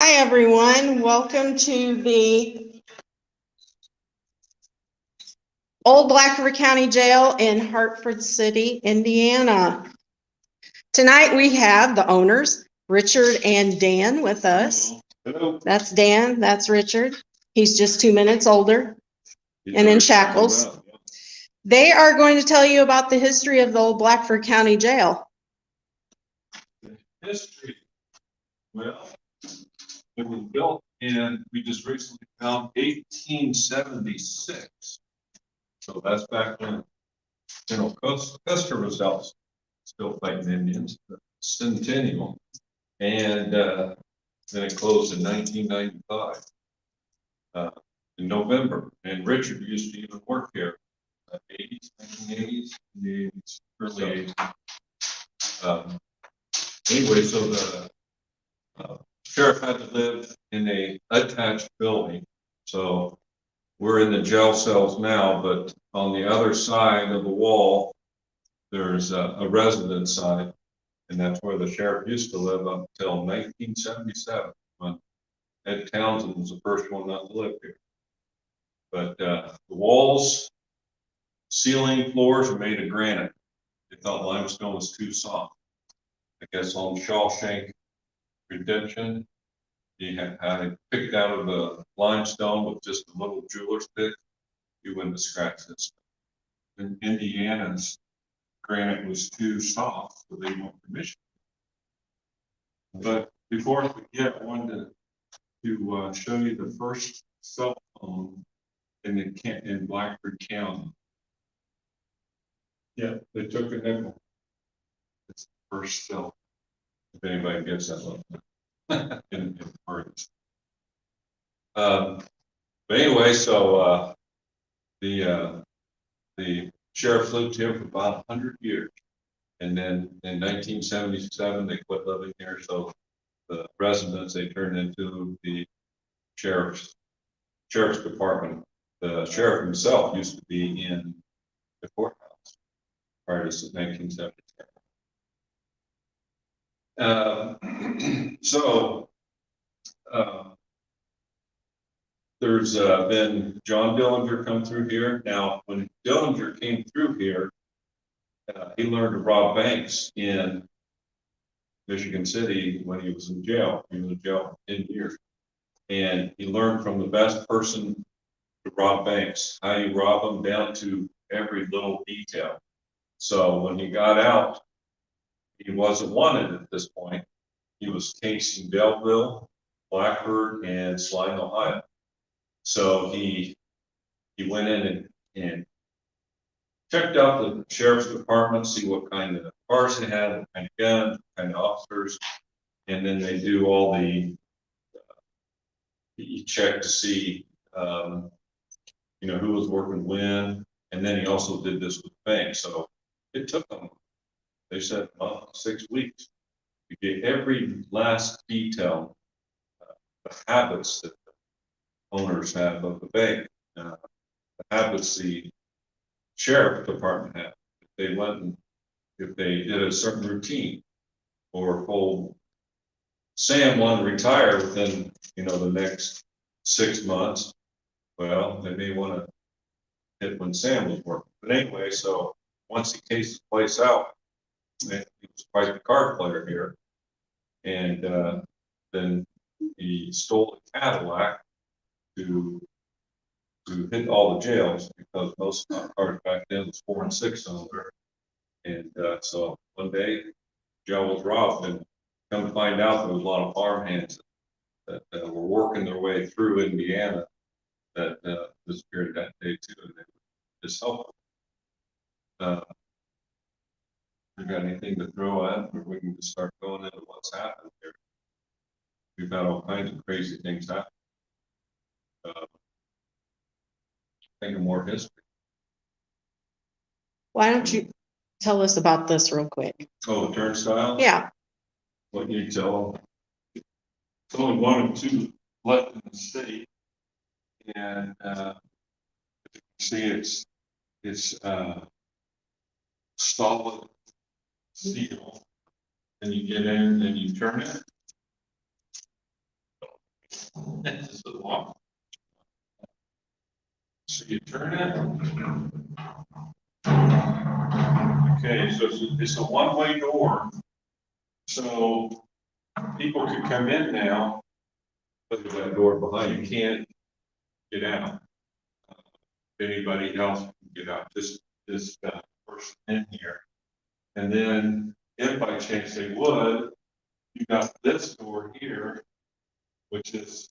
Hi, everyone. Welcome to the Old Blackford County Jail in Hartford City, Indiana. Tonight we have the owners, Richard and Dan, with us. Hello. That's Dan, that's Richard. He's just 2 minutes older and in shackles. They are going to tell you about the history of the Old Blackford County Jail. History. Well, it was built in, we just recently found 1876. So that's back when General Custer was out still fighting Indians, the Centennial. And then it closed in 1995 in November. And Richard used to even work here in the 80s, 1980s, the early 80s. Anyway, so the sheriff had to live in a attached building. So we're in the jail cells now, but on the other side of the wall, there's a residence side, and that's where the sheriff used to live up until 1977, when Ed Townsend was the first one not to live here. But the walls, ceiling, floors are made of granite. They thought limestone was too soft. I guess on Shawshank Redemption, he had it picked out of the limestone with just a little jeweler's pick. You wouldn't scratch this. In Indiana's granite was too soft, so they won't permission. But before I forget, I wanted to show you the first cell phone in Blackford County. Yeah, they took a nickel. It's the first cell. If anybody gets that one. in words. But anyway, so the sheriff lived here for about 100 years, and then in 1977 they quit living here. So the residents they turned into the sheriff's department. The sheriff himself used to be in the courthouse prior to 1977. There's been John Dillinger come through here. Now, when Dillinger came through here, he learned to rob banks in Michigan City when he was in jail. He was in jail for 10 years. And he learned from the best person to rob banks, how you rob them down to every little detail. So when he got out, he wasn't wanted at this point. He was casing Belleville, Blackford, and Slime, Ohio. So he went in and checked out the sheriff's department, see what kind of cars they had, what kind of guns, what kind of officers, and then they do all the you check to see who was working when, and then he also did this with the bank. So it took them, they said, 6 weeks to get every last detail, the habits that the owners have of the bank, the habits the sheriff department had. If they did a certain routine, or if old Sam wanted to retire within, the next 6 months, well, they may want to hit when Sam was working. But anyway, so once he cased the place out, he was quite the card player here. And then he stole a Cadillac to hit all the jails, because most cars back then was 4 and 6 cylinder. And so one day, jail was robbed, and come to find out there was a lot of farmhands that were working their way through Indiana that disappeared that day too, and they were just helpful. You got anything to throw at, or we can just start going into what's happened here? We've had all kinds of crazy things happen. Think of more history. Why don't you tell us about this real quick? Oh, the turnstile? Yeah. What you tell them? It's only 1 or 2 left in the city, and you can see it's solid steel, and you get in and you turn it. This is the lock. So you turn it. Okay, so it's a one-way door. So people could come in now. Look at that door behind you. Can't get out. Anybody else can get out. Just this person in here. And then, if by chance they would, you got this door here, which is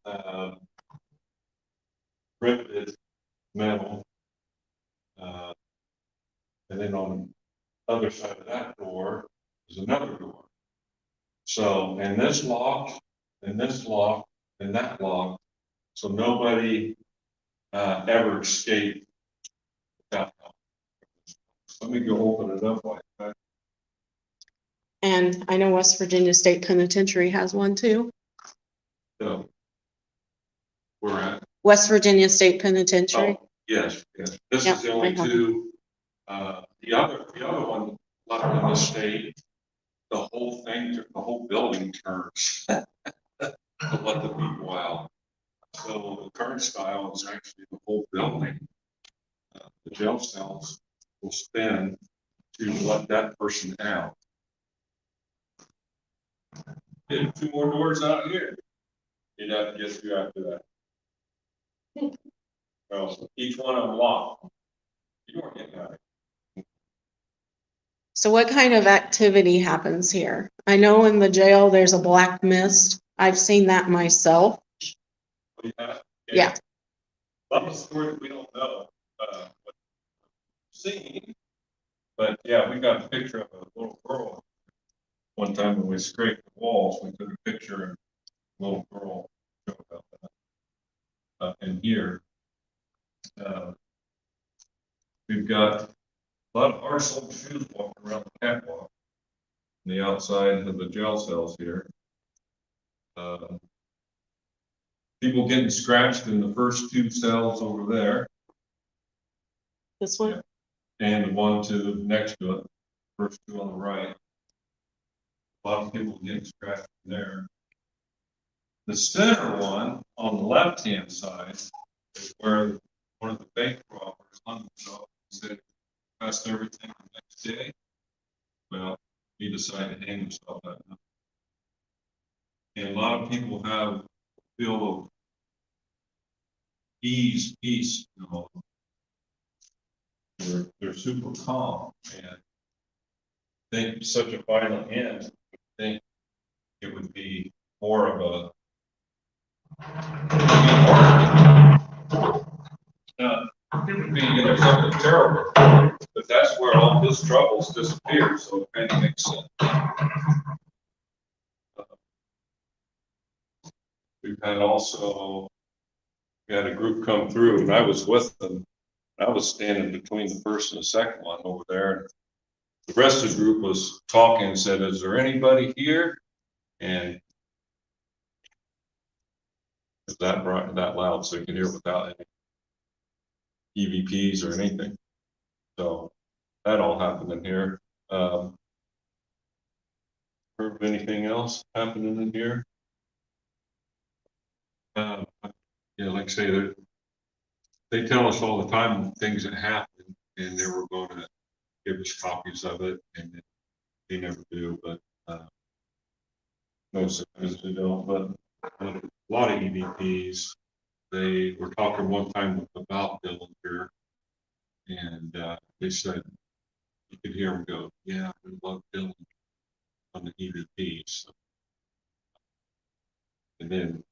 riveted metal. And then on the other side of that door is another door. So, and this lock, and this lock, and that lock. So nobody ever escaped without help. Let me go open it up like that. And I know West Virginia State Penitentiary has one too. So, we're at. West Virginia State Penitentiary. Oh, yes, yes. This Yep, is the only I have two. The other one left in the state, the whole thing, the whole building turns to let the people out. So the current style is actually the whole building. The jail cells will spin to let that person out. Get two more doors out here. You'd have to get through after that. Well, each one of them locked. You weren't getting out. So what kind of activity happens here? I know in the jail, there's a black mist. I've seen that myself. Yeah. A lot of stories we don't know, what we've seen, but yeah, we got a picture of a little girl. One time when we scraped the walls, we took a picture of a little girl about that. And here, we've got a lot of hard-soled shoes walking around the catwalk on the outside of the jail cells here. People getting scratched in the first two cells over there. This one? Yeah. And the one to next to it, first two on the right. A lot of people getting scratched there. The center one on the left-hand side is where one of the bank robbers hung himself and said, "Passed everything the next day." Well, he decided to hang himself that night. And a lot of people have a feel of ease, peace, you know. They're super calm and think such a violent end. I think it would be more of a it would be, you know, something terrible, but that's where all this troubles disappear, so it kind of makes sense. We've had also, we had a group come through and I was with them. I was standing between the first and the second one over there. The rest of the group was talking and said, "Is there anybody here?" And it's that bright, that loud, so you can hear without any EVPs or anything. So that all happened in here. Heard of anything else happening in here? Yeah, like I say, they tell us all the time things that happen, and they were going to give us copies of it, and they never do. But most of they don't. But a lot of EVPs. They were talking one time about Dillinger, and they said you could hear them go, "Yeah, we love Dillinger" on the EVPs. And then,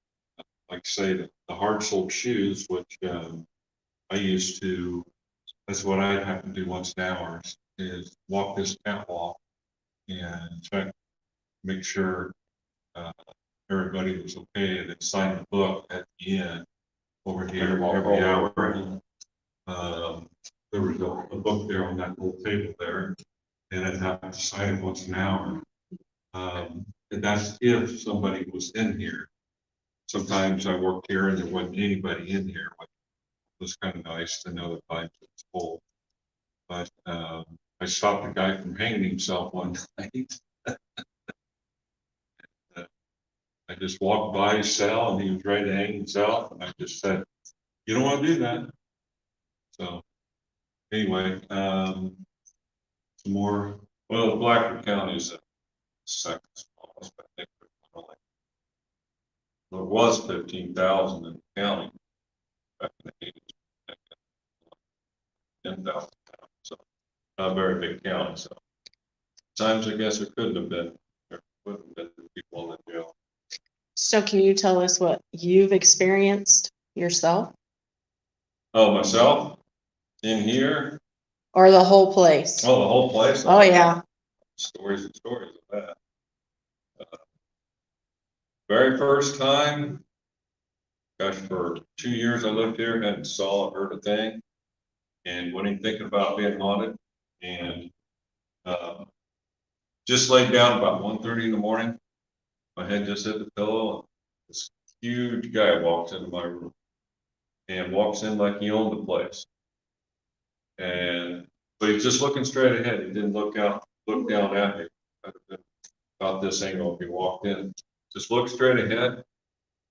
like I say, the hard-soled shoes, which I used to, that's what I have to do once an hour, is walk this catwalk and check, make sure everybody was okay, and then sign the book at the end over here every hour. There was a book there on that little table there, and I'd have to sign it once an hour. And that's if somebody was in here. Sometimes I worked here and there wasn't anybody in here, which was kind of nice to know that times it's full. But I stopped a guy from hanging himself one night. I just walked by his cell and he was ready to hang himself, and I just said, you don't want to do that. So anyway, some more, well, Blackford County is the second smallest, I think. There was 15,000 in the county back in the 80s, 10,000. So not a very big county. So times I guess it couldn't have been, there would have been people in the jail. So can you tell us what you've experienced yourself Oh, myself in here? or the whole place? Oh, the whole place? Oh, yeah. Stories and stories of that. Very first time, gosh, for 2 years I lived here, hadn't saw or heard a thing, and wasn't even thinking about being haunted, and just laid down about 1:30 in the morning. My head just hit the pillow, and this huge guy walks into my room, and walks in like he owned the place. And but he's just looking straight ahead. He didn't look down at me. I'd have been about this angle if he walked in. Just looked straight ahead.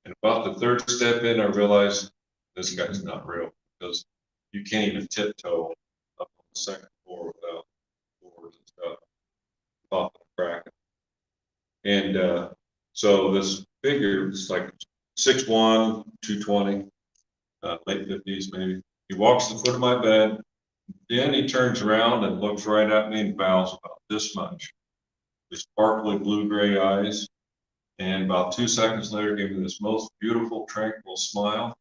And about the third step in, I realized this guy's not real, because you can't even tiptoe up on the second floor without doors and stuff popping and cracking. And so this figure is like 6'1", 220, late 50s maybe. He walks to the foot of my bed. Then he turns around and looks right at me and bows about this much. His sparkly blue-gray eyes. And about 2 seconds later, gave me this most beautiful, tranquil smile.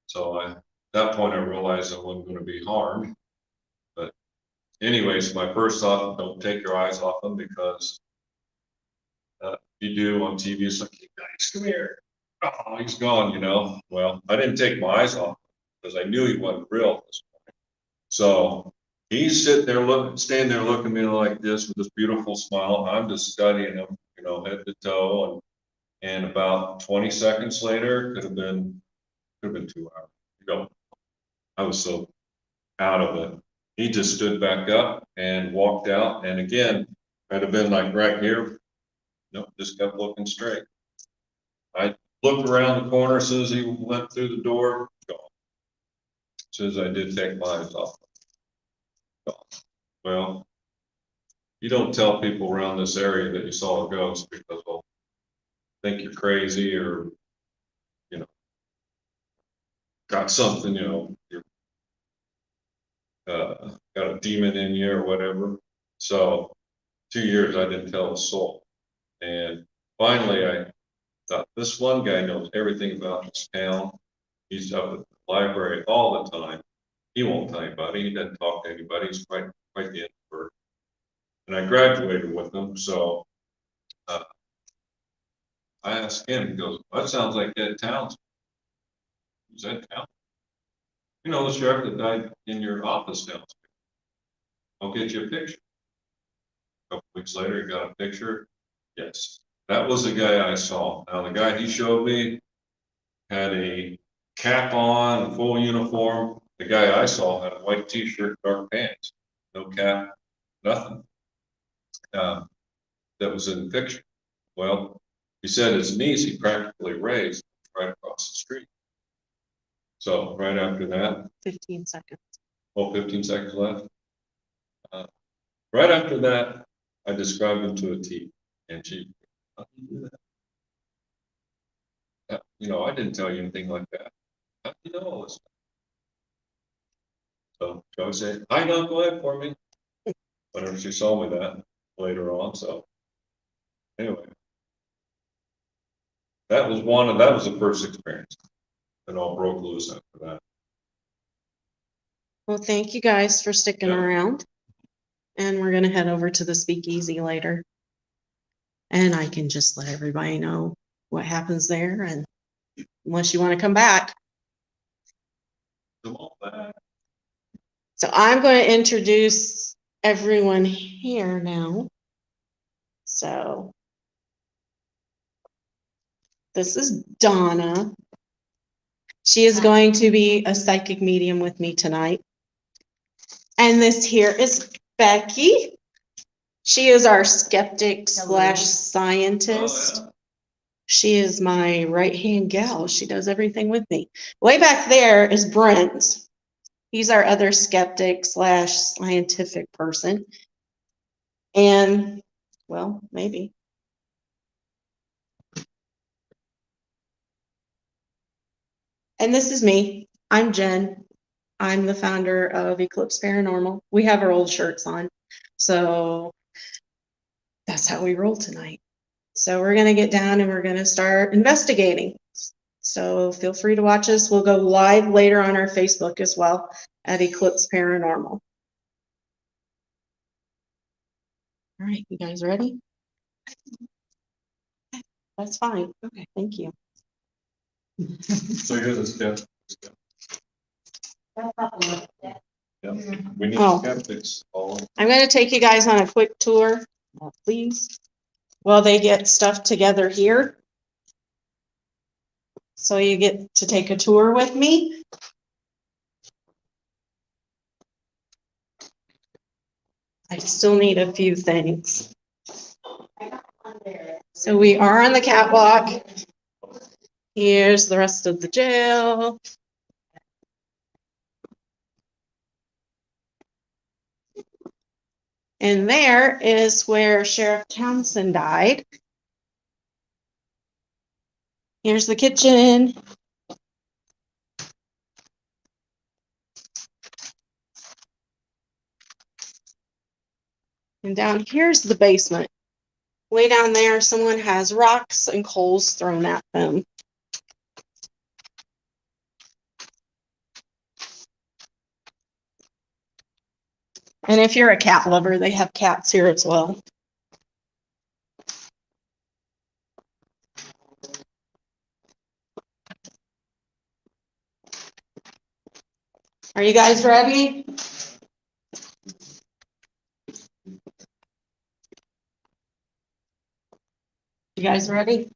So at that point, I realized I wasn't going to be harmed. But anyways, my first thought, don't take your eyes off him, because you do on TV, it's like, hey guys, come here. Oh, he's gone, you know. Well, I didn't take my eyes off him because I knew he wasn't real at this point. So he's sitting there standing there looking at me like this with this beautiful smile. I'm just studying him, you know, head to toe. And about 20 seconds later, could have been 2 hours. You know, I was so out of it. He just stood back up and walked out. And again, I'd have been like right here. Nope, just kept looking straight. I looked around the corner as soon as he went through the door, gone. As soon as I did take my eyes off, gone. Well, you don't tell people around this area that you saw a ghost, because they'll think you're crazy, or, you know, got something, you know, you're got a demon in you or whatever. So 2 years I didn't tell a soul. And finally I thought, this one guy knows everything about this town. He's up at the library all the time. He won't tell anybody. He doesn't talk to anybody. He's quite the introvert. And I graduated with him. So I asked him, he goes, that sounds like Ed Townsend. Who's Ed Townsend? You know, the sheriff that died in your office downstairs. I'll get you a picture. A couple weeks later, he got a picture. Yes, that was the guy I saw. Now, the guy he showed me had a cap on, a full uniform. The guy I saw had a white t-shirt, dark pants, no cap, nothing. That was in the picture. Well, he said his knees he practically raised right across the street. So right after that, 15 seconds. 15 seconds left. Right after that, I described him to a T, and she, how do you do that? You know, I didn't tell you anything like that. How do you know all this? So she always said, "Hi, Doc, go ahead for me." Whenever she saw me that later on. So anyway, that was the first experience. It all broke loose after that. Well, thank you guys for sticking Yeah. around. And we're going to head over to the speakeasy later. And I can just let everybody know what happens there. And unless you want to come back. Come on back. So I'm going to introduce everyone here now. So this is Donna. She is going to be a psychic medium with me tonight. And this here is Becky. She is our skeptic / scientist. Oh, She is my right-hand gal. She does everything with me. Way back there is Brent. He's our other skeptic slash scientific person. And, well, maybe. And this is me. I'm Jen. I'm the founder of Eclipse Paranormal. We have our old shirts on. So that's how we roll tonight. So we're going to get down and we're going to start investigating. So feel free to watch us. We'll go live later on our Facebook as well at Eclipse Paranormal. All right, you guys ready? That's fine. Okay, thank you. So you're the skeptic. Yeah, we need Oh. skeptics. All. I'm going to take you guys on a quick tour, please, while they get stuff together here. So you get to take a tour with me. I still need a few things. So we are on the catwalk. Here's the rest of the jail. And there is where Sheriff Townsend died. Here's the kitchen. And down here's the basement. Way down there, someone has rocks and coals thrown at them. And if you're a cat lover, they have cats here as well. Are you guys ready? You guys ready?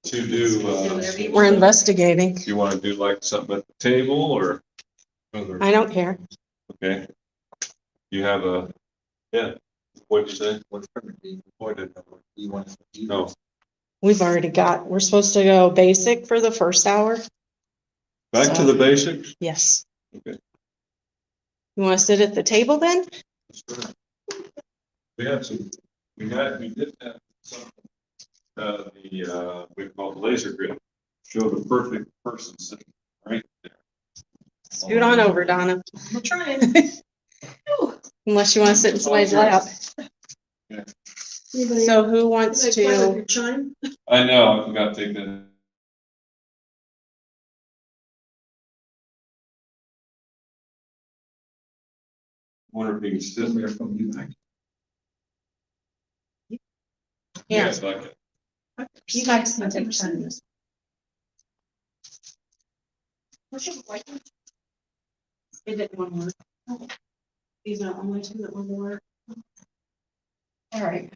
To do, We're investigating. you want to do like something at the table or? I don't care. Okay. You have a, yeah, what'd you say? No, We've already got, we're supposed to go basic for the first hour. back to the basics. Yes. Okay. You want to sit at the table then? We had some, we did have some, we call it laser grid, show the perfect person sitting right there. Scoot on over, Donna. I'm trying. Unless you want to sit in somebody's lap. Yeah. So who wants to? Chime? I know, I forgot to take that. Wonder if you can sit there from you. Yeah. Yes, I can. You guys can take some of this. It didn't want to work. These are the only two that want to work. All right.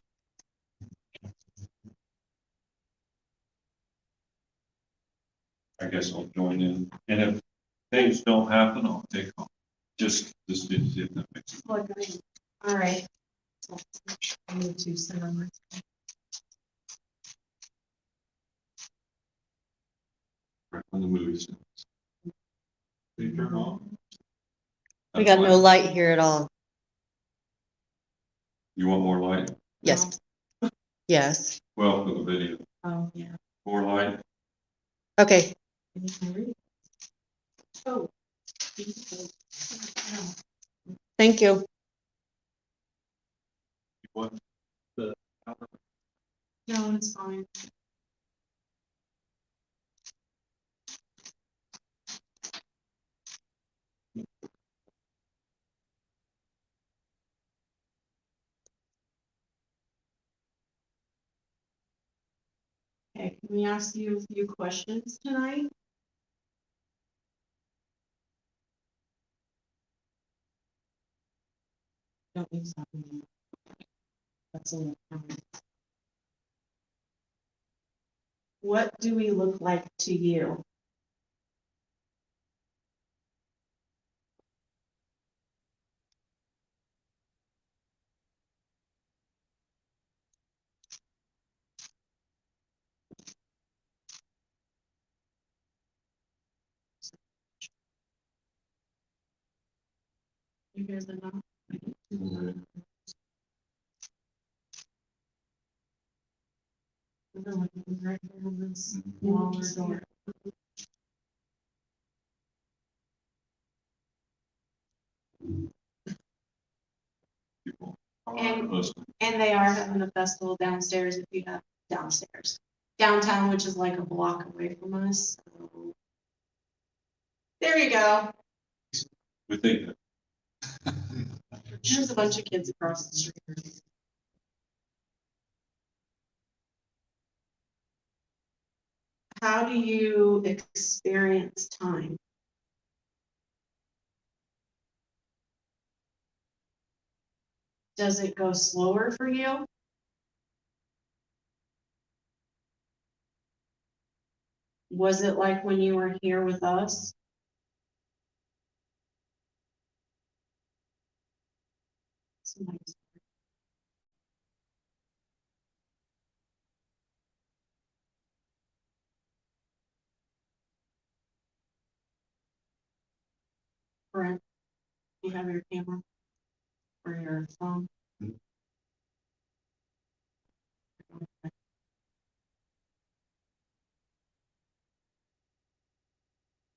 I guess I'll join in, and if things don't happen, I'll take off. Just to see if that makes sense. All right. I need to sit on my. Right when the movie starts. They turn on. We got no light here at all. You want more light? Yes. Yes. Well, for the video, Oh, yeah. more light. Okay. Oh. Thank you. You want the. No, it's fine. Okay, can we ask you a few questions tonight? Don't use that one. That's in the comments. What do we look like to you? You hear the knock? Right there on this wall or door. People. And- Listen, And they are having a festival downstairs if you have downstairs. Downtown, which is like a block away from us. So. There you go. we think that. There's a bunch of kids across the street. How do you experience time? Does it go slower for you? Was it like when you were here with us? Somebody's- Brent, do you have your camera or your phone? Mhm.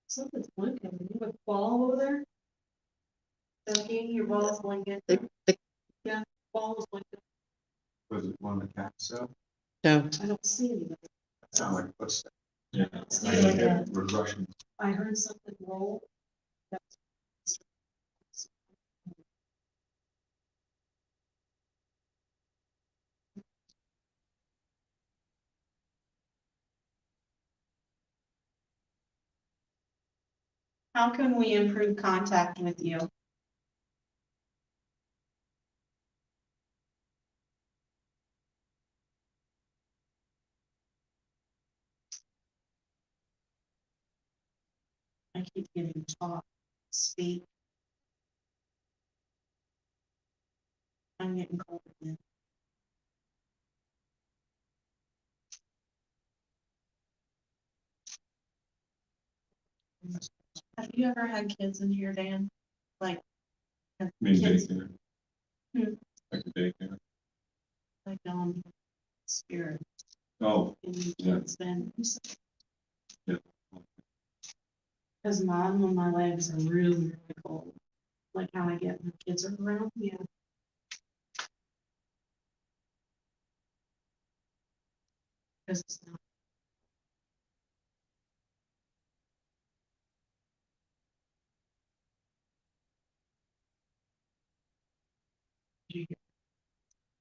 Something's blinking. You have a ball over there? Becky, your ball's blinking. Yeah, ball is blinking. Was it one of the cats? So No, I don't see anybody. it sounded like footsteps. Yeah. See I like think a- it was rushing. I heard something roll. How can we improve contact with you? I keep getting talk, speak. I'm getting cold again. Have you ever had kids in here, Dan? Like, have Mean kids, daycare. Hmm. Like a daycare. like, spirit, Oh, and you Yeah. kids been, yeah. because mom, when my legs are really, really cold, like how I get when kids are around, yeah. Because it's not.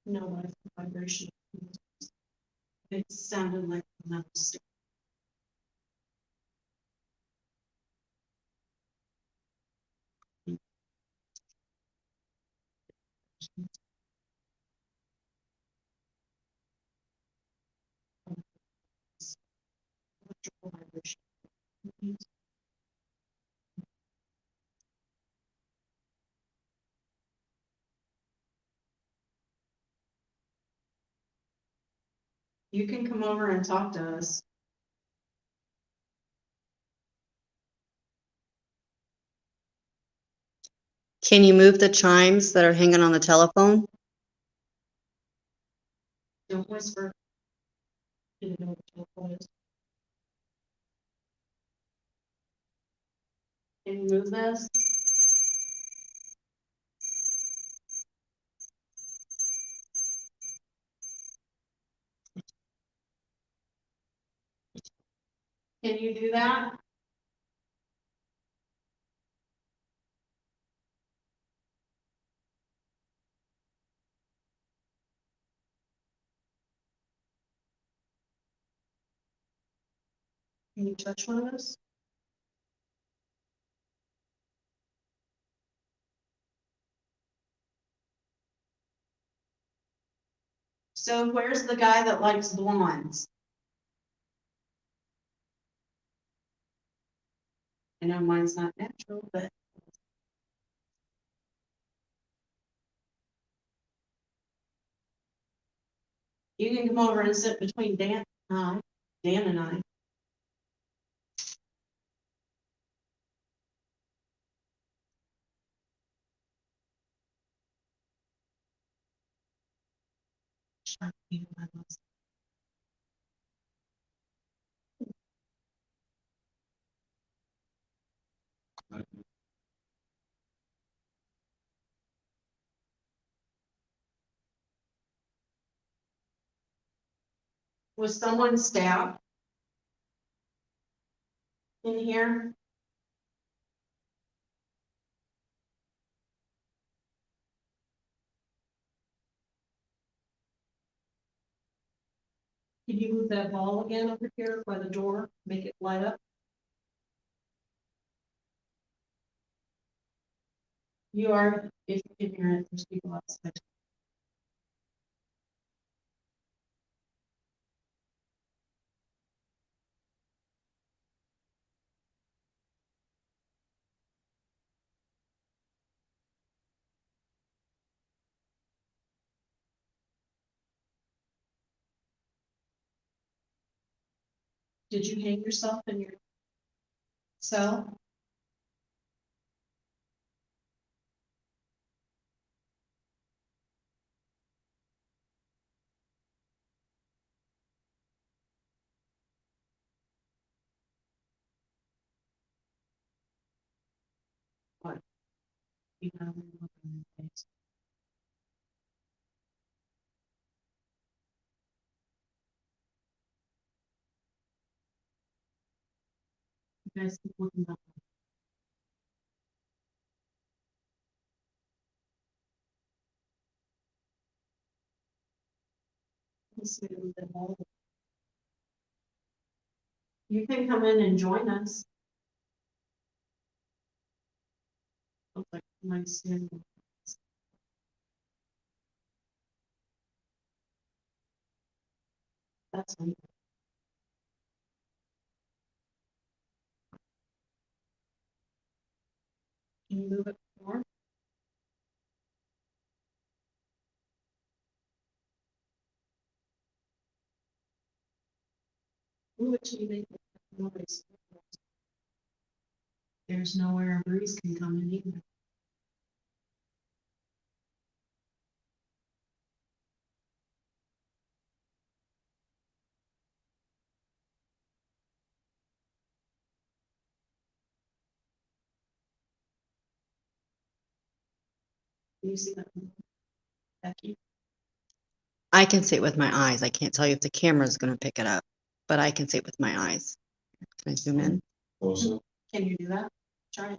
No, vibration. It sounded like a metal stick. Electrical vibration. You can come over and talk to us. can you move the chimes that are hanging on the telephone? Don't whisper. You know what the telephone is. Can you move this? Can you do that? Can you touch one of those? So where's the guy that likes blondes? I know mine's not natural, but. You can come over and sit between Dan and I. Was someone stabbed in here? Could you move that ball again over here by the door, make it light up? You are, if you're in, there's people outside. Did you hang yourself in your cell? What? You have a look on your face. You guys keep looking up. Let's see what the ball. You can come in and join us. Looks like my skin. That's me. Can you move it more? Move it to you, make it noise. There's nowhere a breeze can come in either. Can you see that? Becky? I can see it with my eyes. I can't tell you if the camera is gonna pick it up, but I can see it with my eyes. Can I zoom in? Also, Can you do that? Try it.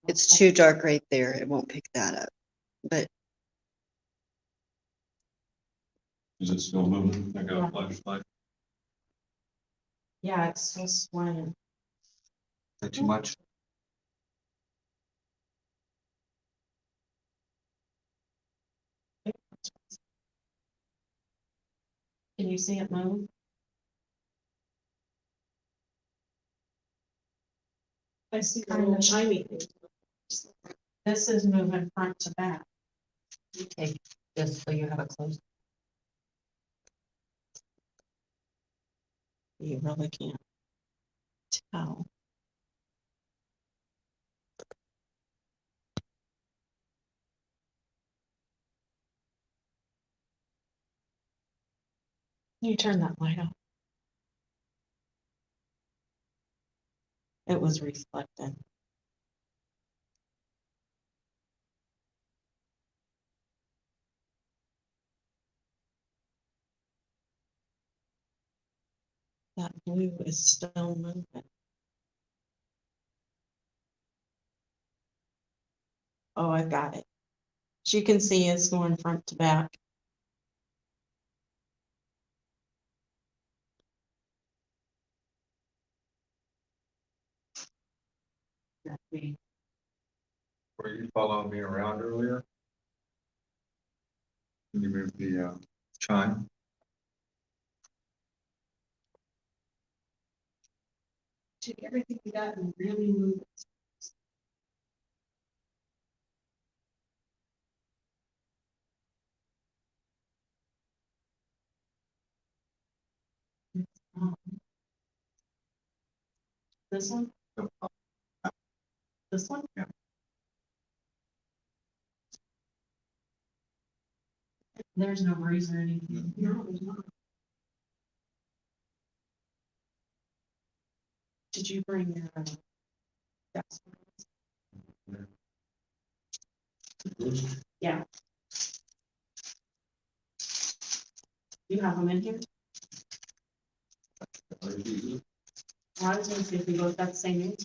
It's too dark right there. It won't pick that up. But is it still moving? I got a flashlight. Yeah, it's still swaying. Is that too much? Can you see it move? I see kind of shiny thing. This is moving front to back. take this so you have it close. You really can't tell. You turn that light off. It was reflecting. That blue is still moving. Oh, I've got it. As you can see, it's going front to back. Were you following me around earlier? Can you move the chime? Took everything we got and really moved it. It's This one? This one? Yeah. There's no bruise or anything. No, there's not. Did you bring your, gas? Yeah. You have them in here? Well, I was gonna see if we both got the same age.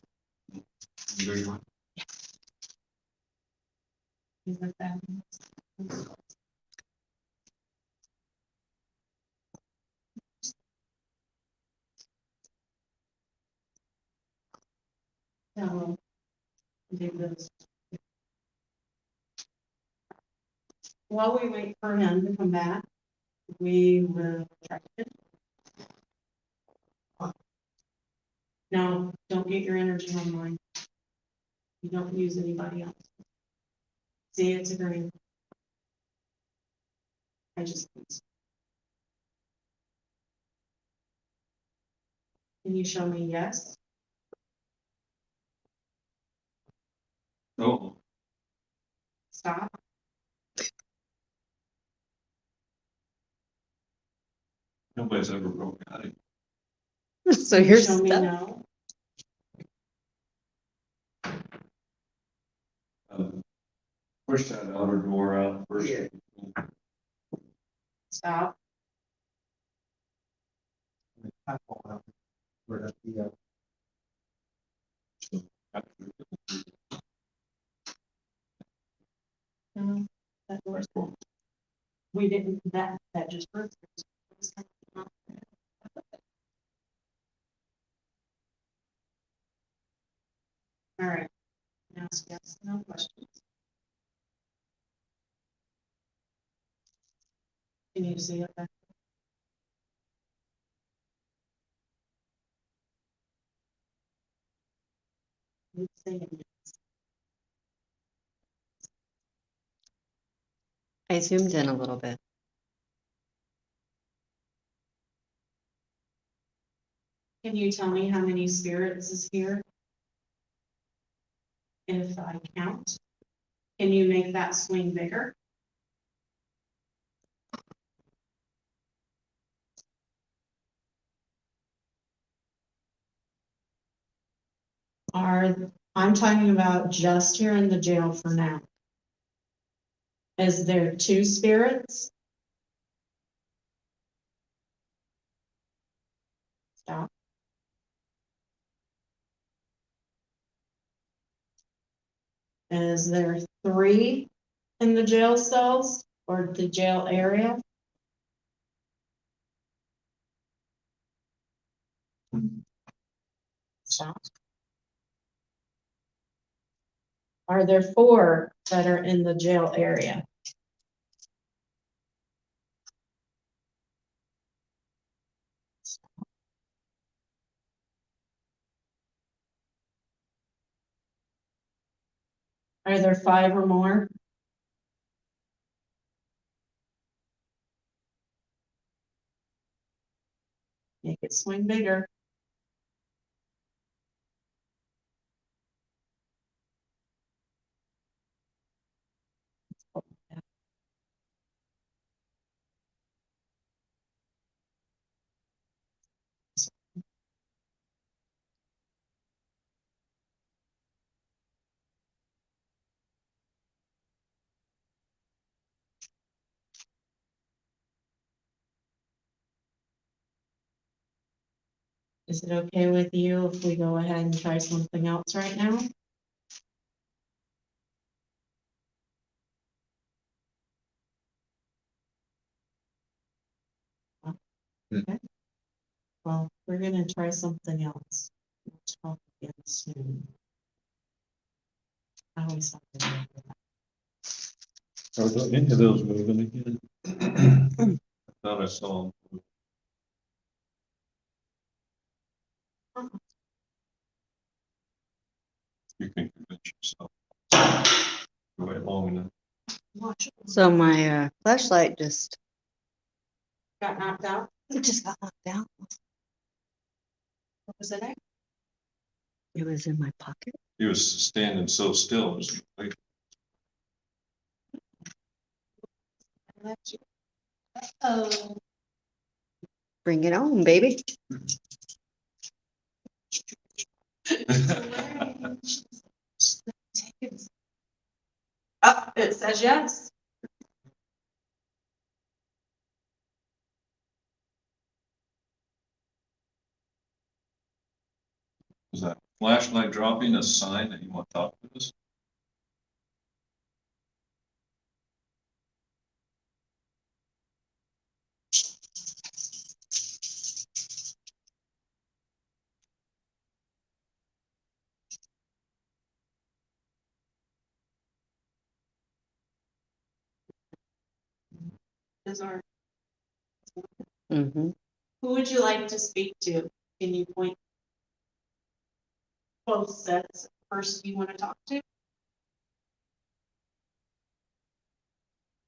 Is that bad? So, do this. While we wait for him to come back, we will try it. No, don't get your energy online. You don't use anybody else. See, it's a green. I just. Can you show me yes? No, Stop. nobody's ever broken out. So Can you you're show me stuck. no? Push that outer door out first. Yeah. Stop. No, that door's cool. We didn't, that just broke. All right. Now, yes, no questions. Can you see it back? It's saying yes. I zoomed in a little bit. Can you tell me how many spirits is here? If I count, can you make that swing bigger? I'm talking about just here in the jail for now. Is there 2 spirits? Stop. Is there 3 in the jail cells or the jail area? Stop. Are there 4 that are in the jail area? Are there 5 or more? Make it swing bigger. Is it okay with you if we go ahead and try something else right now? Okay. Well, we're gonna try something else. We'll talk again soon. I always thought that. Are any of those moving again? I thought I saw them. You can convince yourself. You wait long enough. Watch it. So my flashlight just Got knocked out. got knocked out. What was it? It was in my pocket. He was standing so still, it was like, Oh. Bring it on, baby. Oh, it says yes. was that flashlight dropping a sign that you want to talk to us? Is our, Mm-hmm. who would you like to speak to? Can you point? Both sets, person you want to talk to?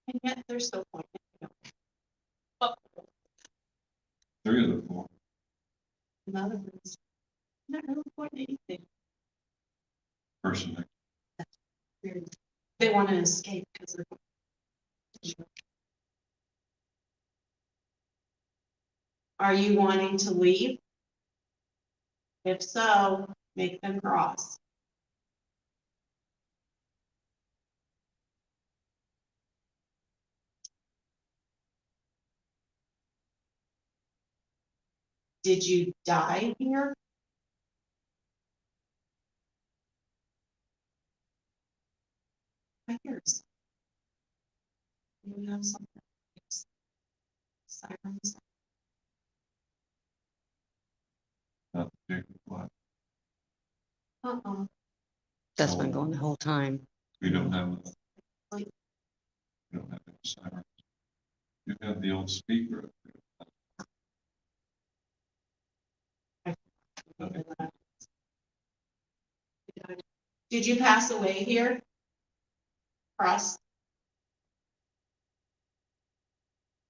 And yet they're still pointing. Oh, Three of the four. another one's not really pointing anything. Person next. They want to escape because they're. Are you wanting to leave? If so, make them cross. Did you die here? I hear something. You have something. Sirens. Not the big one. That's been going the whole time. We don't have, Like- we don't have any sirens. You have the old speaker up there. Did you pass away here? Cross.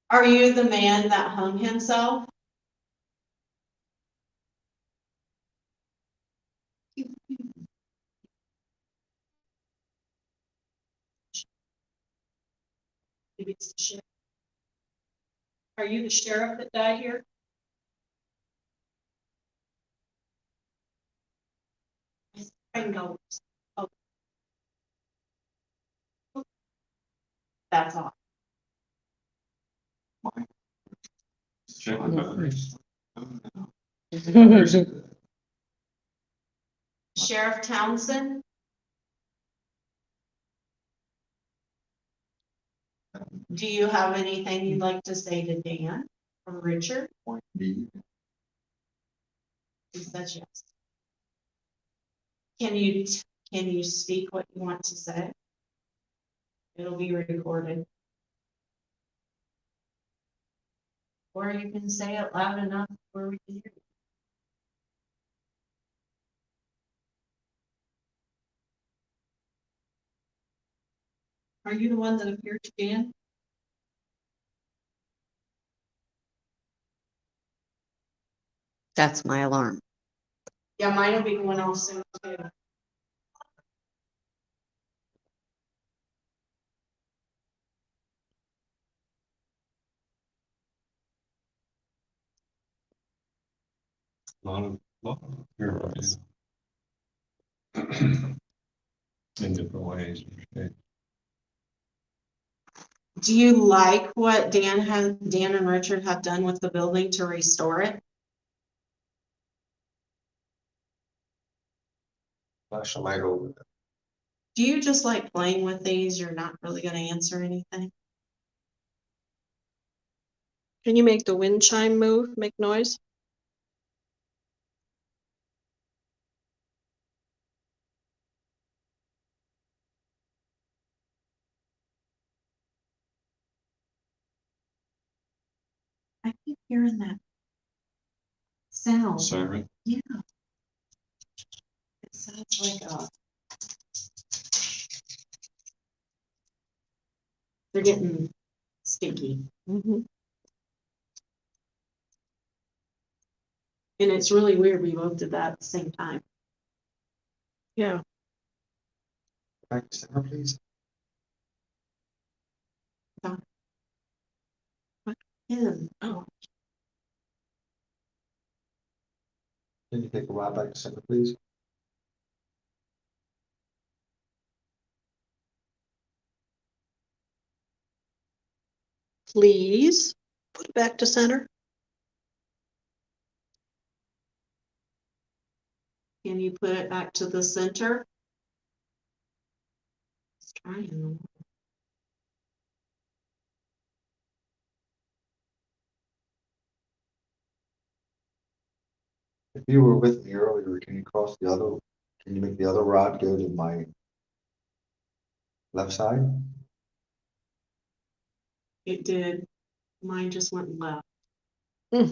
Are you the man that hung himself? Maybe it's the sheriff. Are you the sheriff that died here? I know. Oh. That's all. Check the batteries. Sheriff Townsend? Do you have anything you'd like to say to Dan or Richard? B. He says yes. Can you speak what you want to say? It'll be recorded. Or you can say it loud enough where we can hear you. Are you the one that appeared to Dan? That's my alarm. Yeah, mine will be going off soon too. Lot of here it is. In different ways. Do you like what Dan and Richard have done with the building to restore it? Flash a light over there. Do you just like playing with these? You're not really gonna answer anything? Can you make the wind chime move, make noise? I keep hearing that sound. Siren. Yeah. It sounds like they're getting stinky. Mm-hmm. And it's really weird we both did that at the same time. Yeah, Back to center, please. Him. oh, Can you take a ride back to center, please? please put it back to center. Can you put it back to the center? Let's try him. If you were with me earlier, can you make the other rod go to my left side? It did. Mine just went left. Hmm.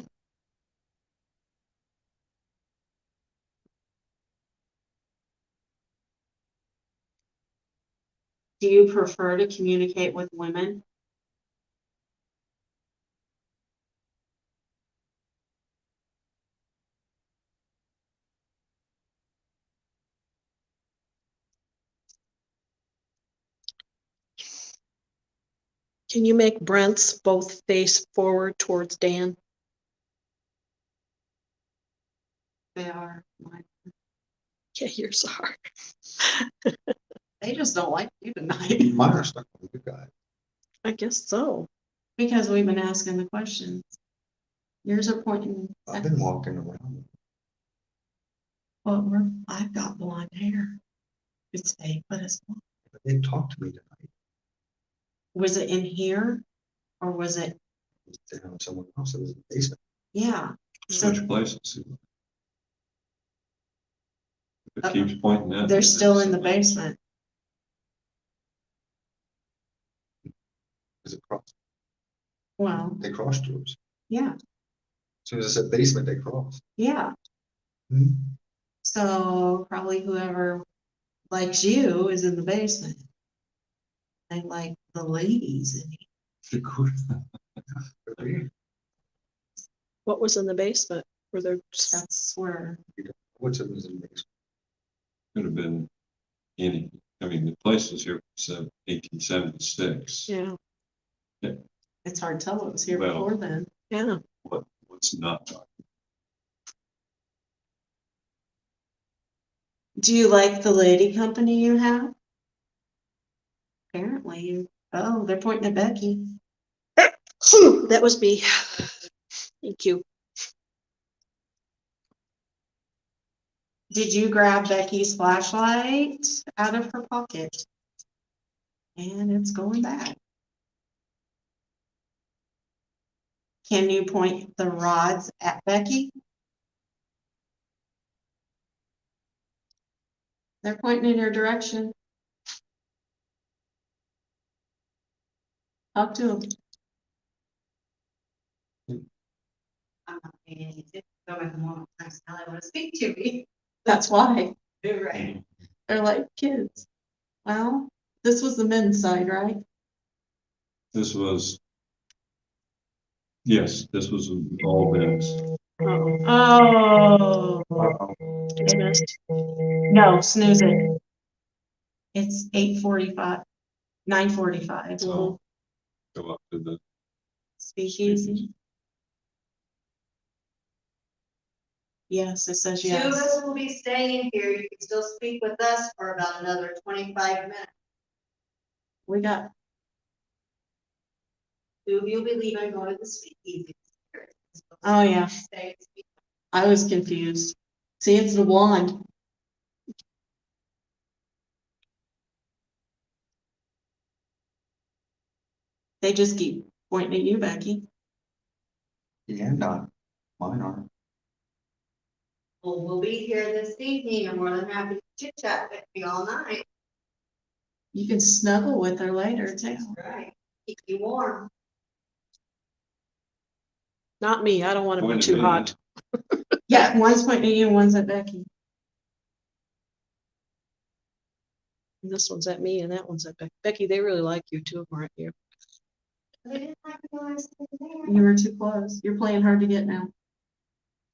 Do you prefer to communicate with women? Can you make Brent's both face forward towards Dan? They are. Mine. Yeah, yours are. They just don't like you tonight. Mine are stuck with you guys. I guess so. Because we've been asking the questions. Yours are pointing. I've been walking around. Well, I've got blonde hair. It's fake, but it's blonde. But they talked to me tonight. Was it in here or was it? Down someone else. It was in the basement. Yeah. So Switch places. It keeps pointing that. they're still in the basement. Is it crossed? Well, They crossed yours. yeah, As soon as I said basement, they crossed. yeah. Hmm. So probably whoever likes you is in the basement. They like the ladies in here. Could be. What was in the basement? Were there, That's where, What's in the basement? Could have been any, I mean, the place was here since 1876. yeah, it's hard to tell what was here Well- before then. yeah. What's not dark? Do you like the lady company you have? Apparently you, oh, they're pointing at Becky. That was me. Thank you. Did you grab Becky's flashlight out of her pocket? And it's going back. Can you point the rods at Becky? They're pointing in your direction. Talk to them. I'm not paying anything. Go back and walk. Now they want to speak to me. That's why. You're right. They're like kids. Well, this was the men's side, right? This was, yes, this was all men's. Oh. Dismissed. No, snooze it. It's 8:45, 9:45. So go up to the, Speakeasy. Yes, it says Two of yes. us will be staying here. You can still speak with us for about another 25 minutes. We got, Two of you will be leaving, going to the speakeasy. oh yeah, Stay and speak. I was confused. See, it's the wand. They just keep pointing at you, Becky. Yeah, not. Mine aren't. Well, we'll be here this evening. I'm more than happy to chit chat with you all night. You can snuggle with her later too. Right. Keep you warm. Not me. I don't want to be Point too at me. hot. Yeah, one's pointing at you and one's at Becky. This one's at me and that one's at Becky. Becky, they really like you too, aren't you? I didn't like the noise in there. You were too close. You're playing hard to get now.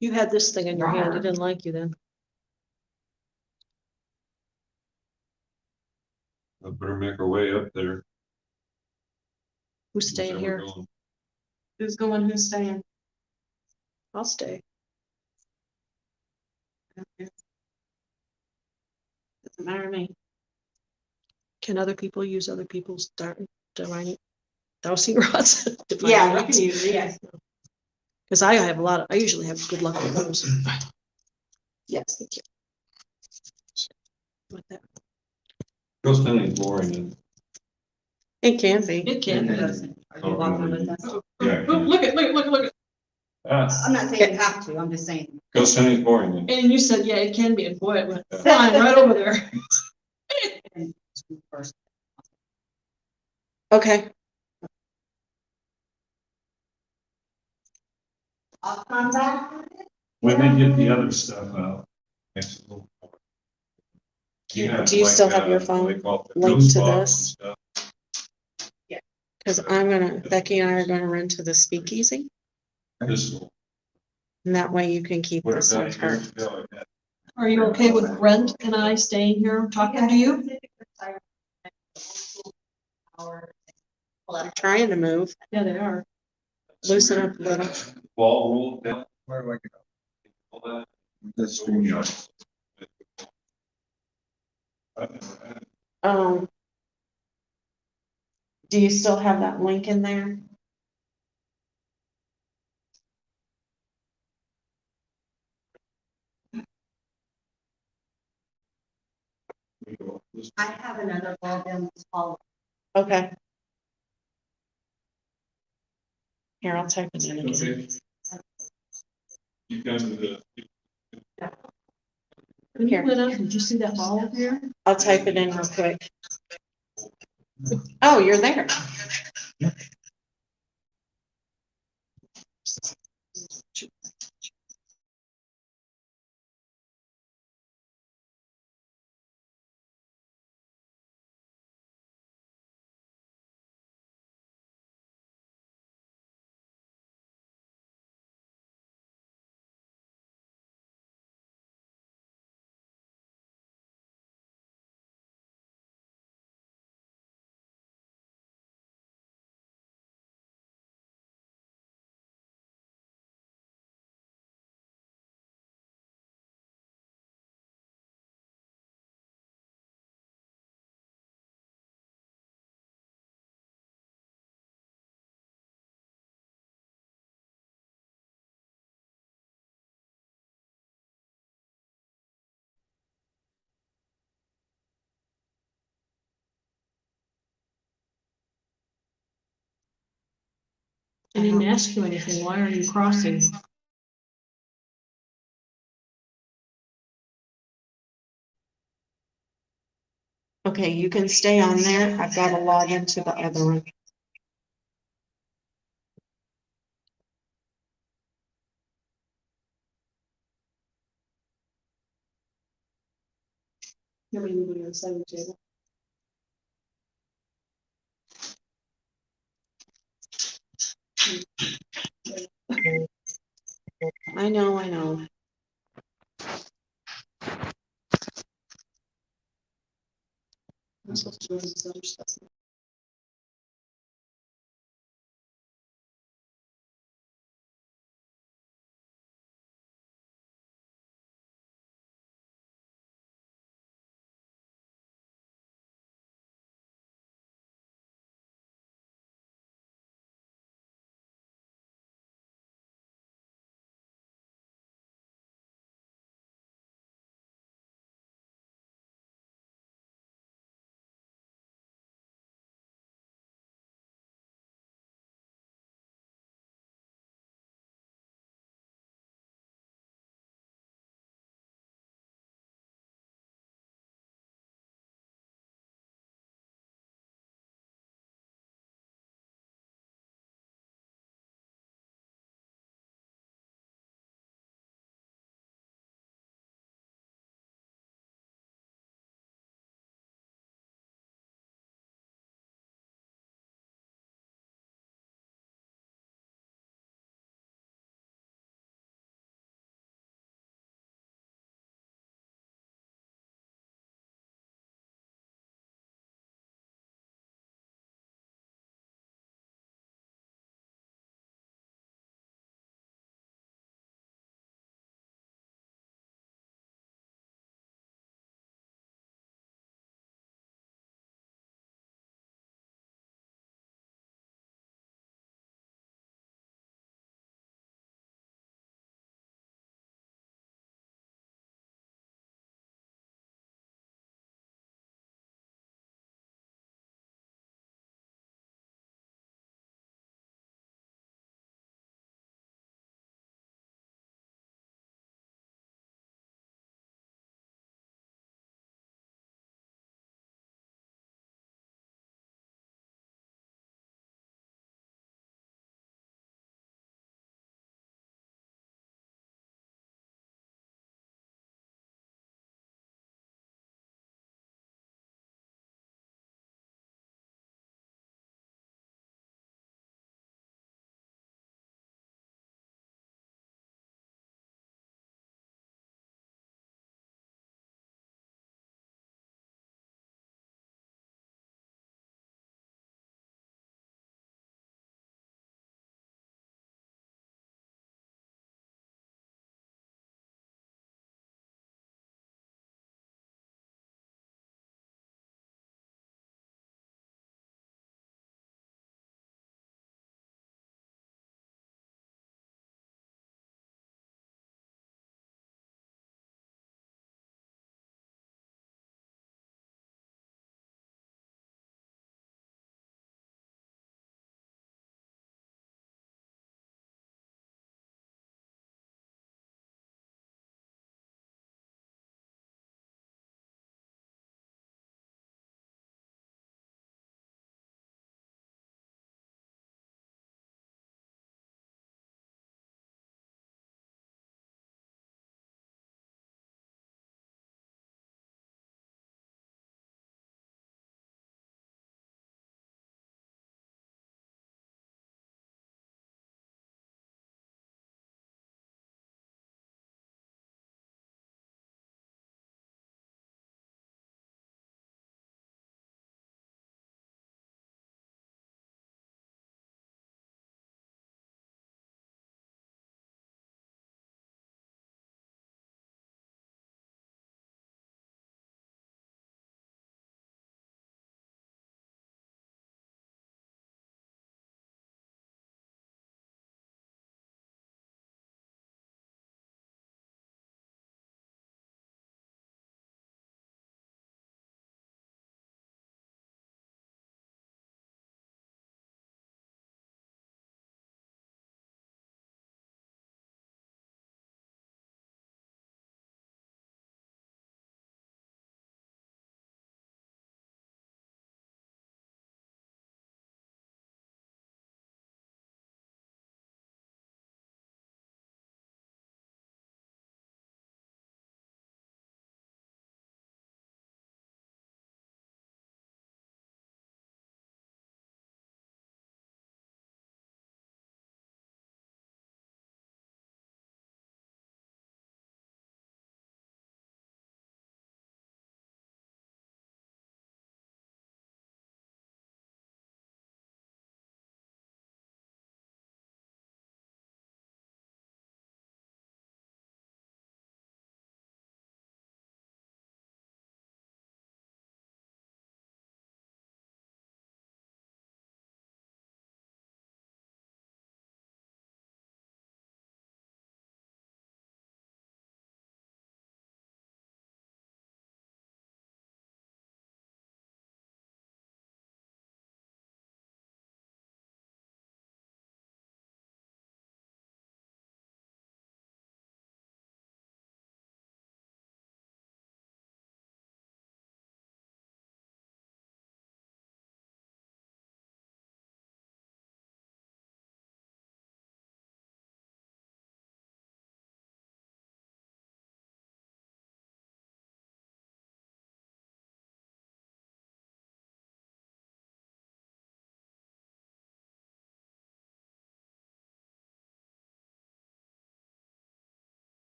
You had this thing in your hand. It Rawr. didn't like you then. I better make our way up there. Who's staying Whichever here? going. Who's going, who's staying? I'll stay. Doesn't matter to me. Can other people use other people's divining dowsing rods? Yeah, we can use it, yes. Because I usually have good luck with those. Yes, thank you. With that. Ghost hunting is boring. And, It can be. It can. Are you walking with us? yeah. Oh, look at, look at. Ah, I'm not saying you have to, I'm just saying. ghost hunting is boring. And And you said, yeah, it can be, and boy, it went flying right over there. Okay, I'll come back. when they get the other stuff out. Next little- Do you have, still have your what phone they call it, the linked ghost to box this? and stuff. because Becky and I are gonna run to the speakeasy, This will- and that way you can keep what this is on that her. here? Yeah, like that. Are you okay with Brent and I staying here talking to you? They're trying to move, Yeah, they are. loosen up a little. Wall rolled down. Where do I go? All that. That's StreamYard. Um. Do you still have that link in there? I have another ball down this hall. Okay. Here, I'll type it in again. Okay. You come to the. When you Here. went up, did you see that ball up here? I'll type it in real quick. Oh, you're there. I didn't ask you anything. Why are you crossing? Okay, you can stay on there. I've got to log into the other one. Nobody moving on the side of the table. I know, I know. I'm supposed to do this other stuff.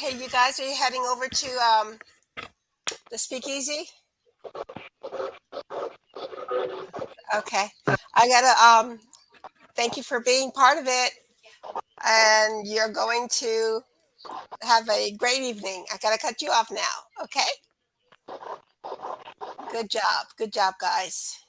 Hey, you guys, are you heading over to the speakeasy? Okay. I gotta thank you for being part of it. And you're going to have a great evening. I gotta cut you off now. Okay? Good job. Good job, guys.